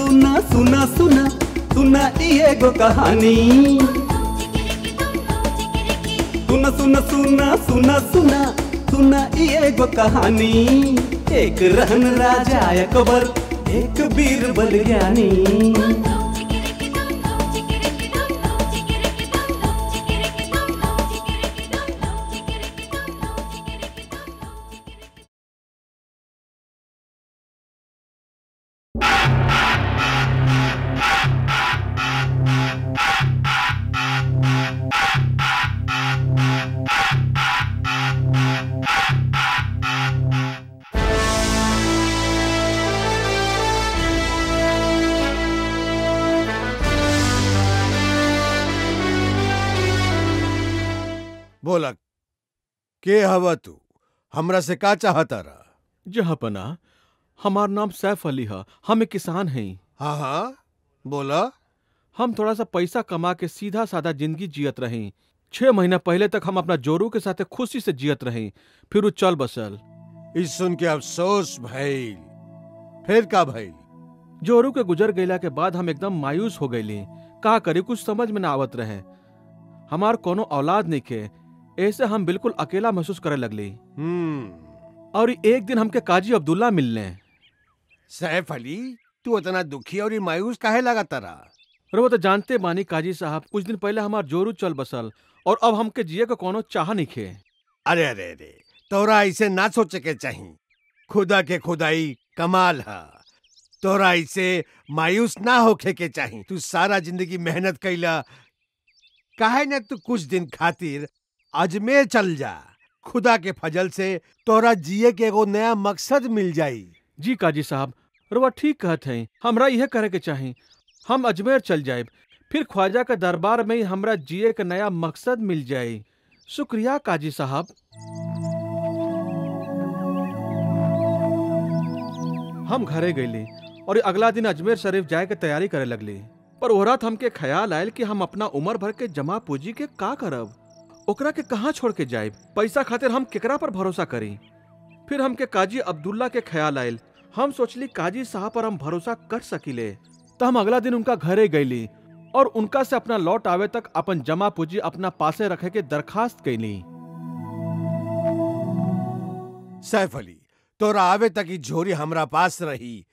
सुना सुना सुना सुना ये गो कहानी। सुना सुना सुना सुना सुना सुना ये गो कहानी। एक रहन राजा अकबर एक बीरबल ज्ञानी। बोला के हवा तू हमरा से का चाहता रहा? जहापना हमार नाम सैफ अली है, हम एक किसान हैं। हाँ हाँ बोला। हम थोड़ा सा पैसा कमा के सीधा साधा जिंदगी जियत रहे। 6 महीना पहले तक हम अपना जोरू के साथ खुशी से जियत रहे, फिर वो चल बसल। इस सुन के अफसोस भइल। फिर का भइल? जोरू के गुजर गईला के बाद हम एकदम मायूस हो गईली। का करे कुछ समझ में ना आवत रहे। हमार कोनो औलाद नहीं के, ऐसे हम बिल्कुल अकेला महसूस करे लगली। और एक दिन हमके काजी अब्दुल्ला मिलने। सैफ अली तू इतना दुखी और मायूस काहे लगा तारा? वो तो जानते बानी काजी साहब, कुछ दिन पहले हमार जोरू चल बसल और अब हमके जिए का कोनो चाह नहीं खे। अरे अरे अरे तोरा ऐसे ना सोचे के चाहिए। खुदा के खुदाई कमाल है। तोरा ऐसे मायूस ना होके के चाहिए। तू सारा जिंदगी मेहनत कैला, काहे न तू कुछ दिन खातिर अजमेर चल जा। खुदा के फजल से तोरा जिए के एगो नया मकसद मिल जाई। जी काजी साहब, रुआ ठीक कहत हैं, हमरा यह करे के चाही। हम अजमेर चल जाए, फिर ख्वाजा के दरबार में ही हमरा जिए का नया मकसद मिल जाए। शुक्रिया काजी साहब। हम घरे गईली और अगला दिन अजमेर शरीफ जाए के तैयारी करे लगली। पर वो रात हमके ख्याल आयल कि हम अपना उम्र भर के जमा पूंजी के का करब, ओकरा के कहाँ छोड़ के जाए। पैसा खातिर हम केकरा पर भरोसा करी। फिर हमके काजी अब्दुल्ला के ख्याल आयल। हम सोचली काजी साहब पर हम भरोसा कर सकीले, तो हम अगला दिन उनका घरे गईली और उनका से अपना लौट आवे तक अपन जमा पूंजी अपना पासे रखे के दरखास्त कैली। सैफ अली तोरा आवे तक ही झोरी हमरा पास रही,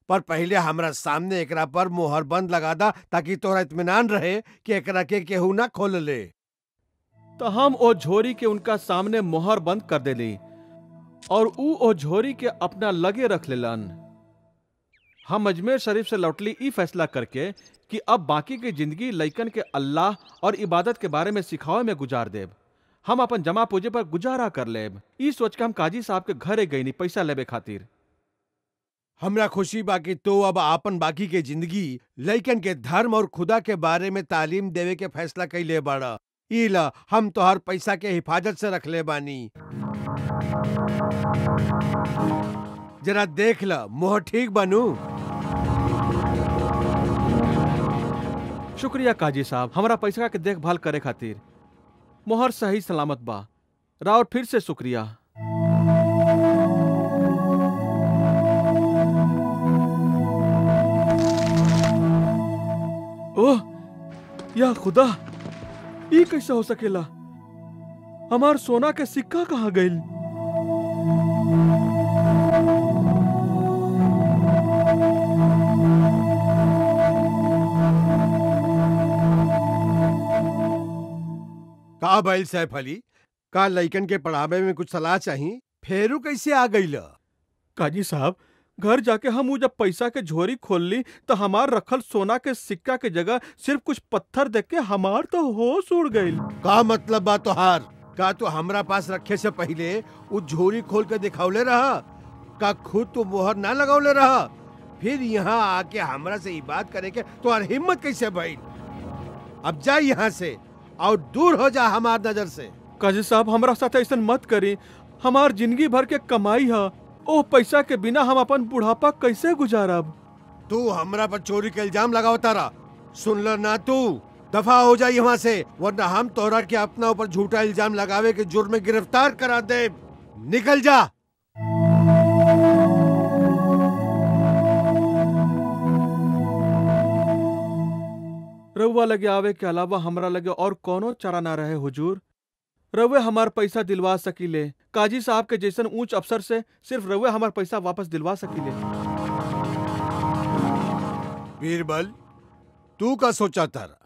पर पहले हमरा सामने एकरा पर मोहर बंद लगा दा, ताकि तोरा इत्मीनान रहे कि एकरा के केहू ना खोल ले। तो हम ओ झोरी के उनका सामने मोहर बंद कर देली और ऊ ओ झोरी के अपना लगे रख लेलन। हम अजमेर शरीफ से लौटली ई फैसला करके कि अब बाकी की जिंदगी लइकन के अल्लाह और इबादत के बारे में सिखावे में गुजार देब। हम अपन जमा पूंजी पर गुजारा कर लेब। ई सोच के हम काजी साहब के घरे गईनी पैसा लेबे खातिर। हमरा खुशी बाकी तो अब आपन बाकी के जिंदगी लइकन के धर्म और खुदा के बारे में तालीम देवे के फैसला कैले बाड़ा। इला हम तोहर पैसा के हिफाजत से रख ले बानी। जरा देख ला मोहर ठीक बनू। शुक्रिया काजी साहब, हमारा पैसा के देखभाल करे खातिर। मोहर सही सलामत बा। राउर फिर से शुक्रिया। ओह या खुदा, ये कैसे हो सकेला? हमार सोना के सिक्का कहाँ गइल? का भइल सैफ अली? का लइकन के पढ़ावे में कुछ सलाह चाहिए? फेरू कैसे आ गइल? काजी साहब, घर जाके हम जब पैसा के झोरी खोल ली तो हमार रखल सोना के सिक्का के जगह सिर्फ कुछ पत्थर देख के हमार तो होश उड़ गइल। का मतलब बा तोहार? का तू हमरा पास रखे से पहले उस झोरी खोल के दिखावले रहा? का खुद तू मोहर ना लगौले रहा? फिर यहाँ आके हमरा से ई बात करे के तोहार हिम्मत कैसे भइल? अब जा यहाँ से और दूर हो जा हमार नजर से। काजी साहब, हमरा साथ ऐसा मत करी। हमार जिंदगी भर के कमाई है, ओह पैसा के बिना हम अपन बुढ़ापा कैसे गुजारब? तू हमरा पर चोरी के इल्जाम लगाओ तारा। सुन ल ना, तू दफा हो जा यहाँ से, वरना हम तोहरा के अपना ऊपर झूठा इल्जाम लगावे के जुर्म में गिरफ्तार करा दे। निकल जा। रउआ लगे आवे के अलावा हमरा लगे और कोनो चारा ना रहे हुजूर। रउए हमार पैसा दिलवा सकीले। काजी साहब के जैसन ऊंच अफसर से सिर्फ रउए हमार पैसा वापस दिलवा सकीले। बीरबल, तू का सोचा तारा?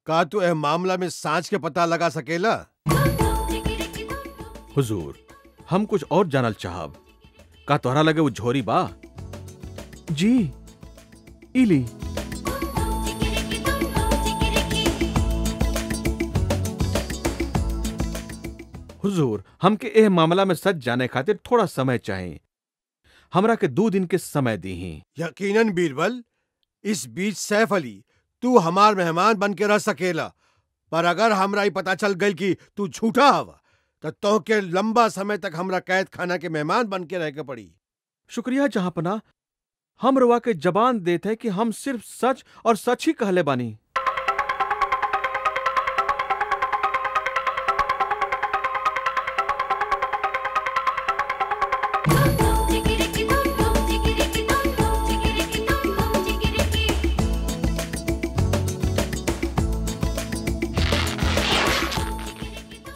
का तू ए मामला में सांच के पता लगा सकेला? हुजूर, हम कुछ और जानल चाहब। का तोहरा लगे वो झोरी बा? जी, इली। हुजूर, हमके एह मामला में सच जाने खातिर थोड़ा समय चाहिए। हमरा के 2 दिन के समय दी ही। यकीनन बीरबल, इस बीच सैफ अली तू हमार मेहमान बन के रह सकेला, पर अगर हमरा ही पता चल गई कि तू झूठा हवा तो तोहके लंबा समय तक हमरा कैद खाना के मेहमान बन के रह के पड़ी। शुक्रिया जहांपना। हम रवा के जबान देते कि हम सिर्फ सच और सच ही कहले बानी।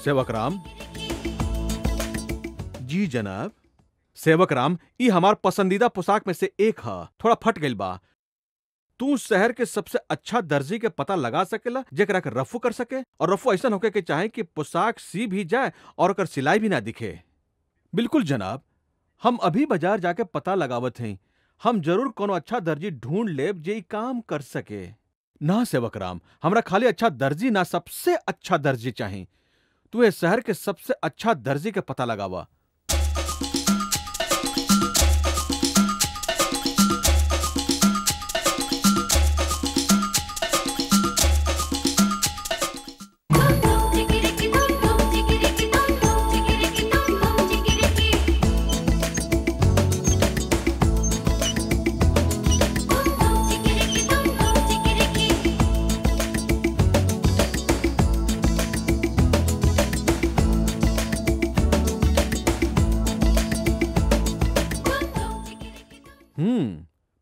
सेवक राम। जी जनाब। सेवक राम, ई हमार पसंदीदा पोशाक में से एक है, थोड़ा फट गइल बा। तू शहर के सबसे अच्छा दर्जी के पता लगा सकेला जेकरा के रफू कर सके, और रफू ऐसा होके के चाहे कि पोशाक सी भी जाए और ओकर सिलाई भी ना दिखे। बिल्कुल जनाब, हम अभी बाजार जाके पता लगावत हैं। हम जरूर कोनो अच्छा दर्जी ढूंढ लेब जे ई काम कर सके। ना सेवक राम, हमरा खाली अच्छा दर्जी ना, सबसे अच्छा दर्जी चाहिए। तू इस शहर के सबसे अच्छा दर्जी के पता लगावा।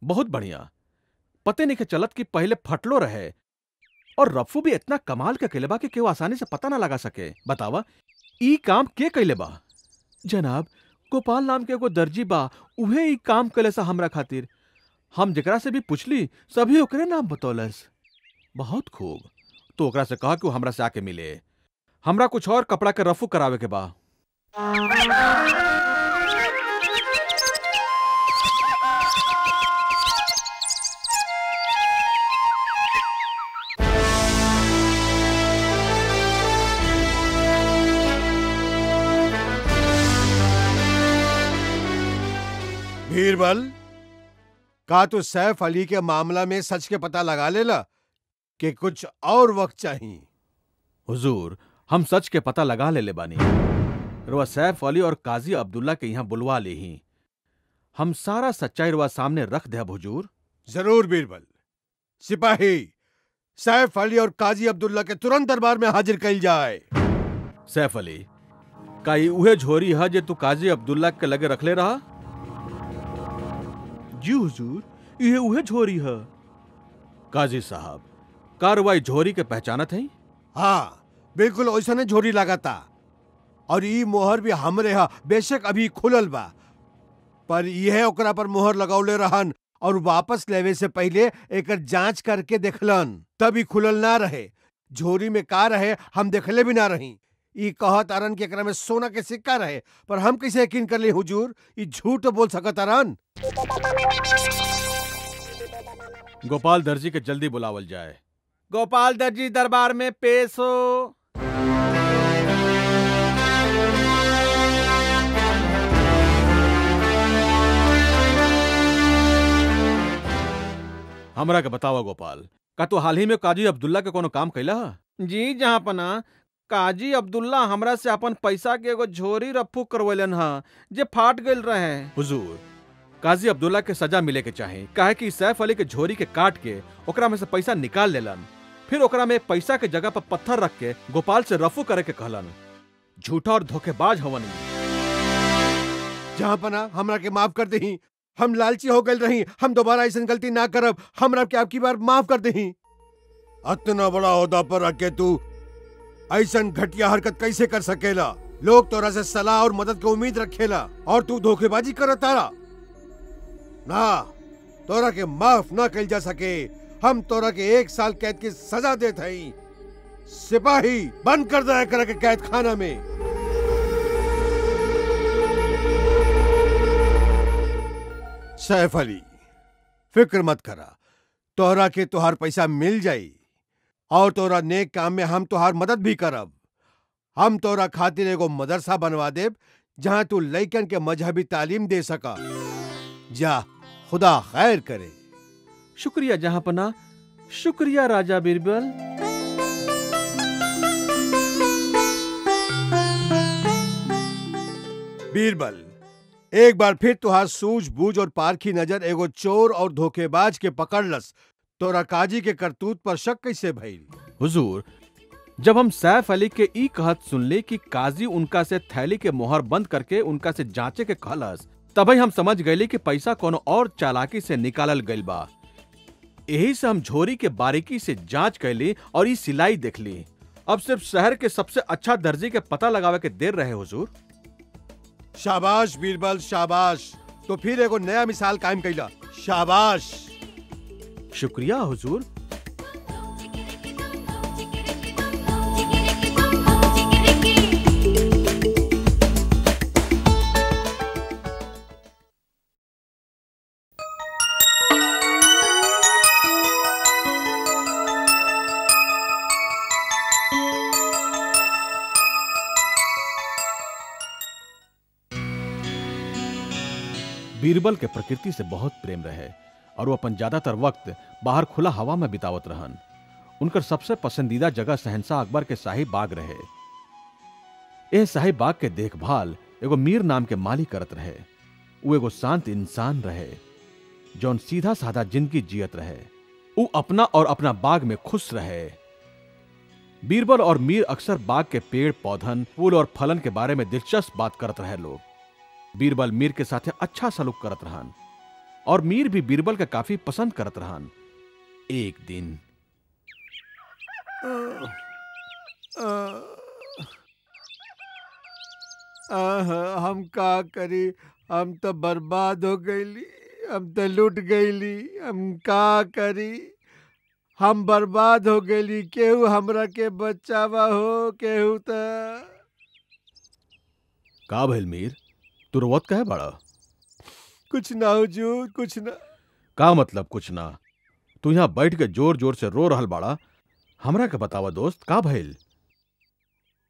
बहुत बढ़िया। पते नहीं के चलत कि पहले फटलो रहे, और रफू भी इतना कमाल के कैले बा कि केहू आसानी से पता ना लगा सके। बतावा, ई काम के कैले बा? जनाब, गोपाल नाम के एगो दर्जी बा, उहे ई काम कैले सा हमरा खातिर। हम जेकरा से भी पुछली सभी ओकरे नाम बतौलस। बहुत खूब, तो ओकरा से कहा कि वो हमरा से आके मिले। हमरा कुछ और कपड़ा के रफू करावे के बा। बीरबल, का तू सैफ अली के मामला में सच के पता लगा लेला कि कुछ और वक्त चाहिए? हुजूर, हम सच के पता लगा ले बानी। रुआ सैफ अली और काजी अब्दुल्ला के यहाँ बुलवा ले ही। हम सारा सच्चाई रुआ सामने रख दे हुजूर। जरूर बीरबल। सिपाही, सैफ अली और काजी अब्दुल्ला के तुरंत दरबार में हाजिर कइल जाए। सैफ अली, का ई उहे झोरी है जे तू काजी अब्दुल्ला के लगे रखले रहा? जी हुजूर, ये उहे झोरी है। काजी साहब, कारवाई झोरी के पहचानत है? हाँ, बिल्कुल ओइसने झोरी लगाता, और ई मोहर भी हमरे हा। बेशक अभी खुलल बा, पर यह ओकरा पर मोहर लगौले रहन और वापस लेवे से पहले एकर जांच करके देखलन, तभी खुलल ना रहे। झोरी में का रहे हम देखले भी ना रही। ई कहत अरन के एकरा में सोना के सिक्का रहे, पर हम कैसे यकीन कर ली हुजूर? ई झूठ बोल सकत अरन। गोपाल दर्जी के जल्दी बुलावल जाए। गोपाल दर्जी दरबार में पेश हो। हमरा के बतावा गोपाल, का तू हाल ही में काजी अब्दुल्ला के कोनो काम कैला है? जी जहांपना, काजी अब्दुल्ला हमरा से अपन पैसा के एगो झोरी रफू करवलन हा जे फाट गइल रहे। हुजूर, काजी अब्दुल्ला के सजा मिले के चाहे, काहे कि सैफ अली के झोरी के काट के ओकरा में से पैसा निकाल लेलन, फिर ओकरा में पैसा के जगह पर पत्थर रख के गोपाल से रफू करे के कहलन। झूठा और धोखेबाज हवन। जहांपना, हमरा के माफ कर दही। हम लालची हो गए रही, हम दोबारा ऐसी गलती ना करब। हमरा के आपकी बार माफ कर दही। इतना बड़ा ओहदा पर रख के तू ऐसन घटिया हरकत कैसे कर सकेला? लोग तोरा से सलाह और मदद की उम्मीद रखेला और तू धोखेबाजी कर तारा ना। तोरा के माफ ना कल जा सके। हम तोरा के 1 साल कैद की सजा देते हई। सिपाही बंद कर दे एकरा के कैद खाना में। सैफ अली, फिक्र मत करा, तोहरा के तोहार पैसा मिल जाई और तोरा नेक काम में हम तोहार मदद भी करब। हम तोरा खातिर एगो मदरसा बनवा देब जहां तू लइकन के मजहबी तालीम दे सका। जा, खुदा खैर करे। शुक्रिया जहांपना, शुक्रिया राजा बीरबल। बीरबल, एक बार फिर तुहार सूझबूझ और पारखी नजर एगो चोर और धोखेबाज के पकड़लस। तोरा काजी के करतूत पर शक कैसे भइल? हुजूर, जब हम सैफ अली के ई कहत सुनले कि काजी उनका से थैली के मोहर बंद करके उनका से जांचे के कहलस, तभी हम समझ गए कि पैसा कोनो और चालाकी से निकालल गइल बा। यही से हम झोरी के बारीकी से जांच कैली और ई सिलाई देखली। अब सिर्फ शहर के सबसे अच्छा दर्जी के पता लगावे के देर रहे हुजूर। शाबाश बीरबल, शाबाश। तो फिर एगो नया मिसाल कायम कैला। शाबाश। शुक्रिया हुजूर। बीरबल के प्रकृति से बहुत प्रेम रहे और वो अपन ज्यादातर वक्त बाहर खुला हवा में बितावत रहन। उनकर सबसे पसंदीदा जगह शहंशाह अकबर के शाही बाग रहे। यह शाही बाग के देखभाल एगो मीर नाम के माली करत रहे। वो एगो शांत इंसान रहे जौन सीधा साधा जिंदगी जियत रहे। वो अपना और अपना बाग में खुश रहे। बीरबल और मीर अक्सर बाग के पेड़ पौधन, फूल और फलन के बारे में दिलचस्प बात करत रहे लोग। बीरबल मीर के साथे अच्छा सलूक करत रहन और मीर भी बीरबल के काफी पसंद करत रहन। एक दिन हम का करी? हम तो बर्बाद हो गईली, हम तो लूट गईली। हम का करी? हम बर्बाद हो गईली। केहू हमरा के बचावा हो, केहू तो। का भइल मीर, तू रोवत काहे बड़ा? कुछ ना हुजूर, कुछ ना। का मतलब कुछ ना? तू यहाँ बैठ के जोर जोर से रो रहल बाड़ा। हमरा के बतावा दोस्त, का भइल?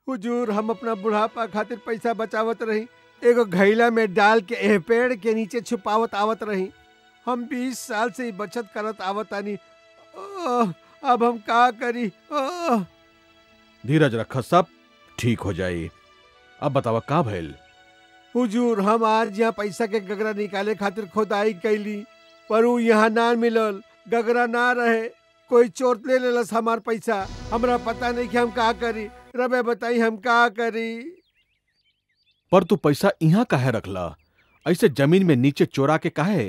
हुजूर, हम अपना बुढ़ापा खातिर पैसा बचावत रही, एगो घैला में डाल के एह पेड़ के नीचे छुपावत आवत रही। हम 20 साल से ही बचत करत आवत आनी। अब हम का करी? धीरज रख, सब ठीक हो जाई। अब बतावा का भइल? हुजूर, हम आज यहाँ पैसा के गगरा निकाले खातिर खोदाई कैली, पर ऊ यहाँ ना मिलल। गगरा ना रहे, कोई चोर ले लेलस हमार पैसा। हमरा पता नहीं कि हम का करी। रबे बताई हम का करी? पर तू पैसा यहाँ काहे रखला? ऐसे जमीन में नीचे चोरा के काहे?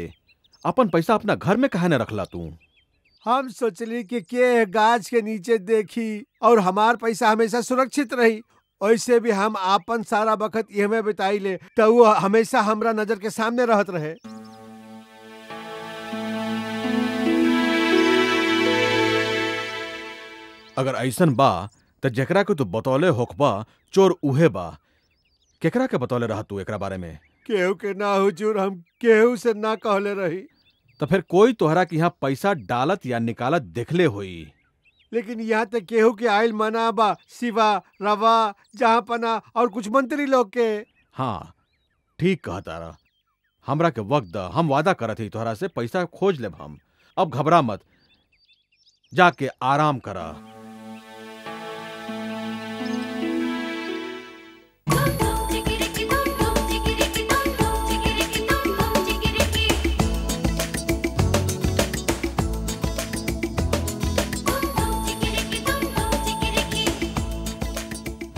अपन पैसा अपना घर में काहे न रखला तू? हम सोचली कि के गाछ के नीचे देखी और हमार पैसा हमेशा सुरक्षित रही। वैसे भी हम आपन सारा वक्त ये में बिताई ले, तो वो हमेशा हमरा नजर के सामने रहत रहे। अगर ऐसन बा तो जेकरा के तू बतौले होखबा चोर उहे बा। केकरा के बतौले रहा तू एकरा बारे में? केहू के ना हुजूर, हम केहू से ना कहले रही। तो फिर कोई तोहरा के यहाँ पैसा डालत या निकालत देखले होई। लेकिन यहाँ तक केहू के आयल मना बा, सिवा रवा, जहांपना और कुछ मंत्री लोग के। हाँ, ठीक कहा तारा। हमरा के वक्त दा, हम वादा करत ही तोहरा से पैसा खोज लेब हम। अब घबरा मत, जाके आराम करा।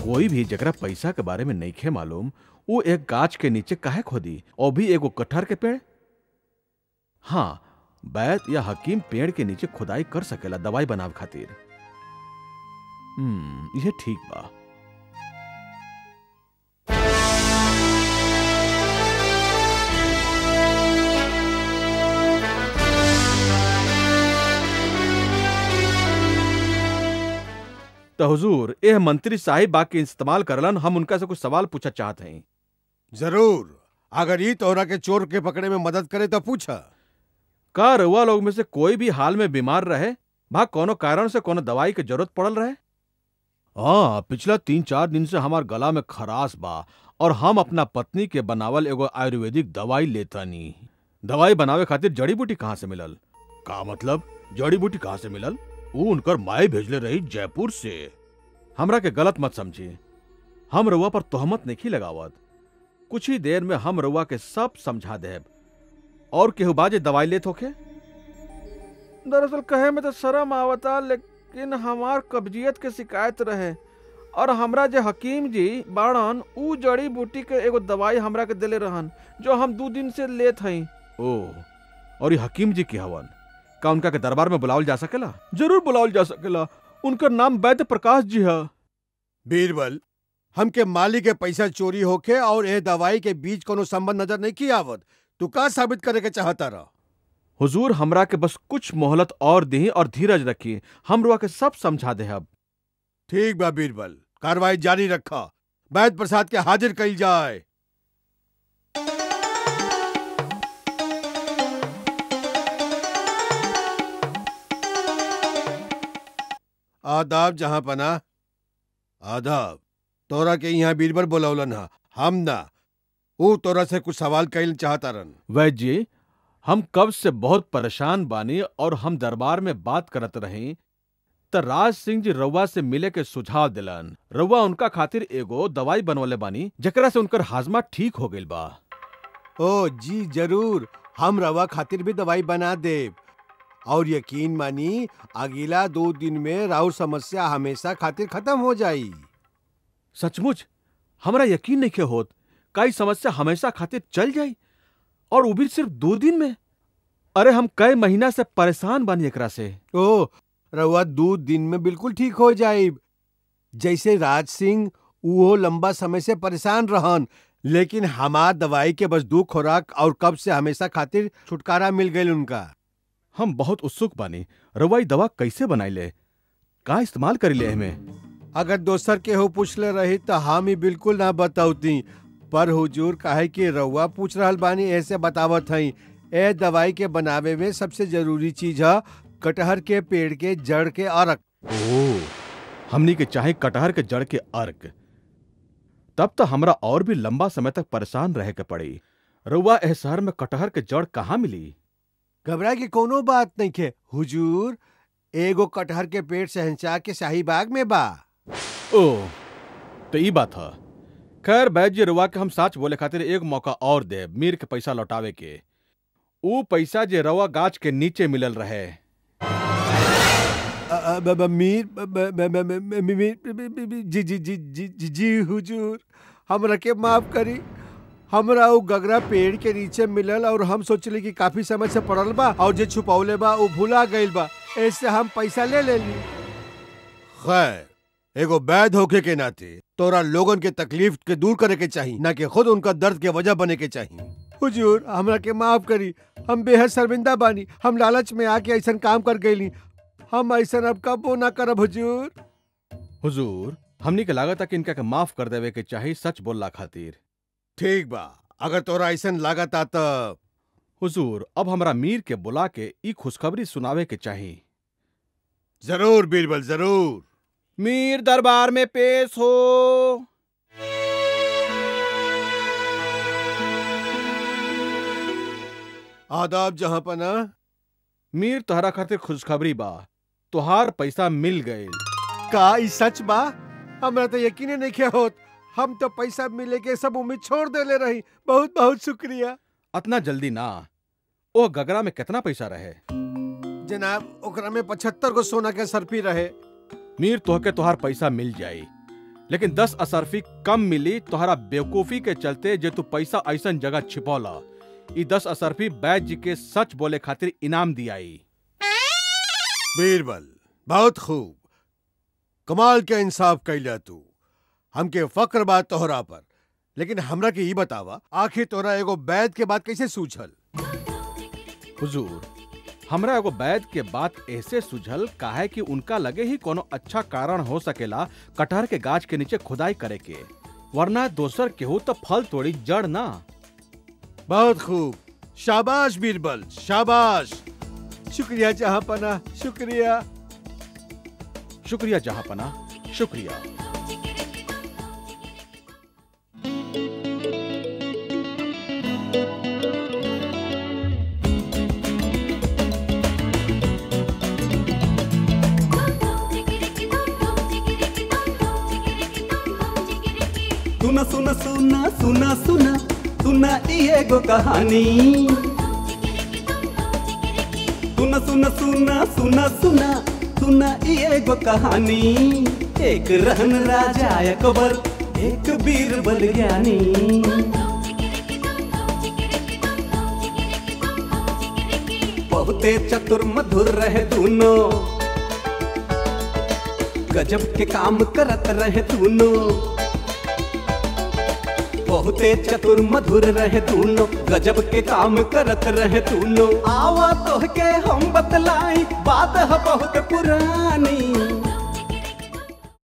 कोई भी जकरा पैसा के बारे में नइखे मालूम, वो एक गाछ के नीचे काहे खोदी, और भी एगो कटहर के पेड़? हाँ, बैत या हकीम पेड़ के नीचे खुदाई कर सकेला दवाई बनावे खातिर। ये ठीक बा। तो हुजूर, यह मंत्री साहिब बा के इस्तेमाल करलन, हम उनका से कुछ सवाल पूछना चाहते हैं। जरूर, अगर ये तोहरा के चोर के पकड़े में मदद करे तो पूछा। का रउआ लोग में से कोई भी हाल में बीमार रहे, भाग कोनो कारण से कोनो दवाई की जरूरत पड़ल रहे? हाँ, पिछला 3-4 दिन से हमार गला में खराश बा और हम अपना पत्नी के बनावल एगो आयुर्वेदिक दवाई लेतानी। दवाई बनावे खातिर जड़ी बूटी कहाँ से मिलल? का मतलब जड़ी बूटी कहाँ से मिलल? वो उनकर माए भेजले रही जयपुर से। हमरा के गलत मत समझी, हम रउआ पर तोहमत नहीं लगावत। कुछ ही देर में हम रउआ के सब समझा देब। और केहू बाजे दवाई लेत होखे? दरअसल कहे में तो शर्म आवता, लेकिन हमार कब्जियत के शिकायत रहे और हमरा जे हकीम जी बाड़न ऊ जड़ी बूटी के एगो दवाई हमरा के देले रहन जो हम 2 दिन से लेत हई। ओ, और ये हकीम जी के हवन? का उनका के दरबार में बुलावल जा सकेला? जरूर बुलावल जा सकेला। उनका नाम वैद्य प्रकाश जी है। बीरबल, हमके माली के पैसा चोरी होके और ए दवाई के बीच कोनो संबंध नजर नहीं की आवत। तू का साबित करे के चाहता रहा? हुजूर, हमरा के बस कुछ मोहलत और दी और धीरज रखी, हम रुआ के सब समझा दे। अब ठीक बा बीरबल, कार्रवाई जारी रखा। वैद्य प्रसाद के हाजिर कइल जाए। आदाब जहां पना। आदाब। तोरा के यहाँ बीरबल बोलौलन हा, हम ना। वो तोरा से कुछ सवाल कइल चाहता रन। वैद्य जी, हम कब से बहुत परेशान बानी और हम दरबार में बात करत रही त राज सिंह जी रउआ से मिले के सुझाव दिलन। रउआ उनका खातिर एगो दवाई बनवले बानी जेकरा से उनकर हाजमा ठीक हो गइल बा। ओ जी जरूर, हम रवा खातिर भी दवाई बना देब। और यकीन मानी, अगला 2 दिन में राउर समस्या हमेशा खातिर खत्म हो जाई। सचमुच हमरा यकीन नहीं के होत का ई समस्या हमेशा खातिर चल जाई, और वो भी सिर्फ 2 दिन में। अरे हम कई महीना से परेशान बानी एकरा से। ओ, रवा 2 दिन में बिल्कुल ठीक हो जाई। जैसे राज सिंह वो लंबा समय से परेशान रहन, लेकिन हमार दवाई के बस 2 खुराक और कब से हमेशा खातिर छुटकारा मिल गई उनका। हम बहुत उत्सुक बानी, रउआ ई दवा कैसे बनाइले, का इस्तेमाल करीले हमें? अगर दोसर के हो पूछले रही तो हम ही बिल्कुल ना बताउती, पर हुजूर काहे कि रउआ पूछ रहल बानी ऐसे बतावत हई। ए दवाई के बनावे में सबसे जरूरी चीज है कटहर के पेड़ के जड़ के अर्क। ओ, हमनी के चाहे कटहर के जड़ के अर्क। तब तो हमरा और भी लंबा समय तक परेशान रहे के पड़ी। रउआ एह शहर में कटहर के जड़ कहाँ मिली? घबराए की कोनो बात नहीं के हुजूर, एगो कटहर के पेड़ शहंशाह के शाही बाग में बा। ओ, तो ई बात है। खैर वैद्य जी, रउआ के हम सच बोले खातिर एक मौका और दे मीर के पैसा लौटावे के। ऊ पैसा जे रउआ गाछ के नीचे मिलल रहे। जी जी जी जी जी जी हुजूर, हमरा के माफ करी। हमरा वो गगरा पेड़ के नीचे मिलल और हम सोचली कि काफी समय से पड़ल बा और जे छुपौले बा वो भुला गइल बा, ऐसे हम पैसा ले लेली। खैर, एगो वैद्य होके के नाते तोरा लोगन के तकलीफ के दूर करे के चाहिए, ना कि खुद उनका दर्द के वजह बने के चाहिए। हुजूर, हमरा के माफ करी, हम बेहद शर्मिंदा बानी। हम लालच में आके ऐसा काम कर गईली। हम ऐसा अब कबो ना करब हुजूर। हुजूर, हमनी के लागत है कि इनका के माफ कर देवे के चाहिए सच बोलला खातिर। ठीक बा, अगर तोरा ऐसा लागत आता। हुजूर, अब हमरा मीर के बुला के ई खुशखबरी सुनावे के चाहिए। जरूर बीरबल, जरूर। मीर दरबार में पेश हो। आदाब जहां पना। मीर तोहरा खातिर खुशखबरी बा, तोहार पैसा मिल गए। का ई सच बा? हमरा तो यकीन नहीं के होत। हम तो पैसा मिले के सब उम्मीद छोड़ देले रही। बहुत बहुत शुक्रिया। अतना जल्दी ना। ओ गगरा में कितना पैसा रहे? जनाब, ओकरा में 75 गो सोना के सरफी रहे। मीर तोहके तोहार पैसा मिल जाई, लेकिन 10 असरफी कम मिली तोहरा बेवकूफी के चलते जे तू पैसा ऐसन जगह छिपौला। ई 10 असरफी वैद्य जी के सच बोले खातिर इनाम दियाई। बीरबल, बहुत खूब। कमाल के इंसाफ कैला तू। हमके फक्र बा तोहरा पर, लेकिन हमरा के ई बतावा आखिर तोरा एगो बैद के बात कैसे सूझल? हुजूर, हमरा एगो बैद के बात ऐसे सुझल काहे कि उनका लगे ही कोनो अच्छा कारण हो सकेला कटहर के गाछ के नीचे खुदाई करे के, वरना दोसर केहू तो फल तोड़ी जड़ ना। बहुत खूब, शाबाश बीरबल, शाबाश। शुक्रिया जहांपना, शुक्रिया। शुक्रिया जहांपना, शुक्रिया। सुना सुना सुना सुना सुना सुना ये गो कहानी। सुना सुना सुना सुना सुना सुना ये गो कहानी। एक रहन राजा अकबर, एक बीरबल ज्ञानी। बहुते चतुर मधुर रहे दोनों, गजब के काम करत रहे दोनों। बहुते चतुर मधुर रहे दोनों, गजब के काम करत रहे दोनों। आवा तो के हम बतलाई, बात है बहुत पुरानी।